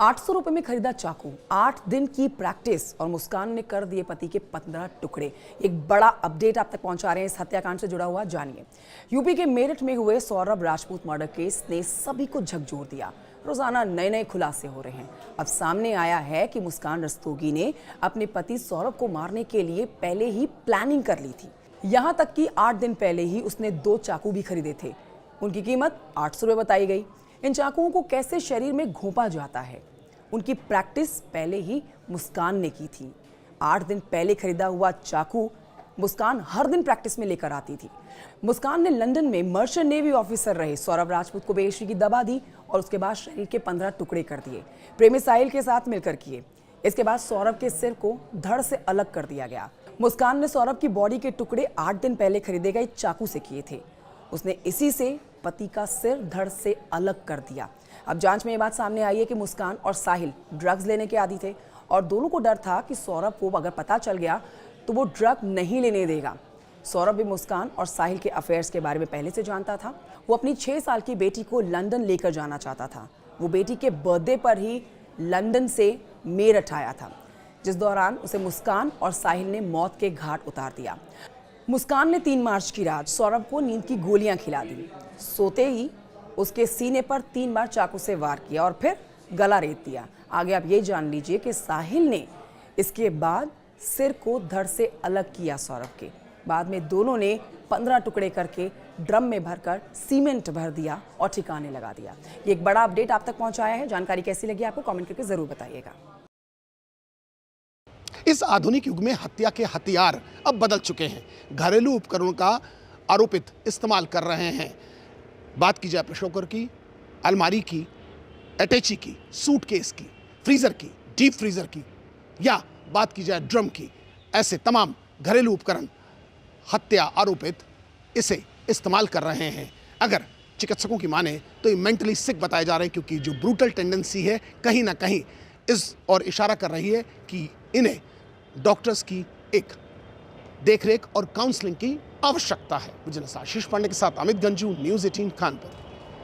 800 रुपए में खरीदा चाकू, 8 दिन की प्रैक्टिस और मुस्कान ने कर दिए पति के 15 टुकड़े। एक बड़ा अपडेट आप तक पहुंचा रहे हैं इस हत्याकांड से जुड़ा हुआ, जानिए। यूपी के मेरठ में हुए सौरभ राजपूत मर्डर केस ने सभी को झकझोर दिया। रोजाना नए नए खुलासे हो रहे हैं। अब सामने आया है कि मुस्कान रस्तोगी ने अपने पति सौरभ को मारने के लिए पहले ही प्लानिंग कर ली थी। यहां तक कि 8 दिन पहले ही उसने 2 चाकू भी खरीदे थे। उनकी कीमत 800 रुपए बताई गई। इन चाकुओं को कैसे शरीर में घोंपा जाता है, उनकी प्रैक्टिस पहले ही मुस्कान ने की थी। 8 दिन पहले खरीदा हुआ चाकू मुस्कान हर दिन प्रैक्टिस में लेकर आती थी। मुस्कान ने लंदन में मर्चेंट नेवी ऑफिसर रहे सौरभ राजपूत को बेइज्जती की दबा दी और उसके बाद शरीर के 15 टुकड़े कर दिए। प्रेमी साहिल के साथ मिलकर किए। इसके बाद सौरभ के सिर को धड़ से अलग कर दिया गया। मुस्कान ने सौरभ की बॉडी के टुकड़े 8 दिन पहले खरीदे गए चाकू से किए थे। उसने इसी से पति का सिर धड़ से अलग कर दिया। अब जांच में ये बात सामने आई है कि मुस्कान और साहिल ड्रग्स लेने के आदी थे और दोनों को डर था कि सौरभ को अगर पता चल गया तो वो ड्रग नहीं लेने देगा। सौरभ भी मुस्कान और साहिल के अफेयर्स के बारे में पहले से जानता था। वो अपनी 6 साल की बेटी को लंदन लेकर जाना चाहता था। वो बेटी के बर्थडे पर ही लंदन से मेरठ आया था, जिस दौरान उसे मुस्कान और साहिल ने मौत के घाट उतार दिया। मुस्कान ने 3 मार्च की रात सौरभ को नींद की गोलियां खिला दी। सोते ही उसके सीने पर 3 बार चाकू से वार किया और फिर गला रेत दिया। आगे आप ये जान लीजिए कि साहिल ने इसके बाद सिर को धड़ से अलग किया सौरभ के। बाद में दोनों ने 15 टुकड़े करके ड्रम में भरकर सीमेंट भर दिया और ठिकाने लगा दिया। ये एक बड़ा अपडेट आप तक पहुंचाया है। जानकारी कैसी लगी आपको कमेंट करके जरूर बताइएगा। इस आधुनिक युग में हत्या के हथियार अब बदल चुके हैं। घरेलू उपकरणों का आरोपित इस्तेमाल कर रहे हैं। बात की जाए प्रेशर कुकर की, अलमारी की, अटैची की, सूटकेस की, फ्रीजर की, डीप फ्रीजर की, या बात की जाए ड्रम की, ऐसे तमाम घरेलू उपकरण हत्या आरोपित इसे इस्तेमाल कर रहे हैं। अगर चिकित्सकों की माने तो ये मेंटली सिक बताए जा रहे हैं, क्योंकि जो ब्रूटल टेंडेंसी है कहीं ना कहीं इस और इशारा कर रही है कि इन्हें डॉक्टर्स की एक देखरेख और काउंसलिंग की आवश्यकता है। विजिलेंस आशीष पांडे के साथ अमित गंजू, न्यूज़ 18 कानपुर।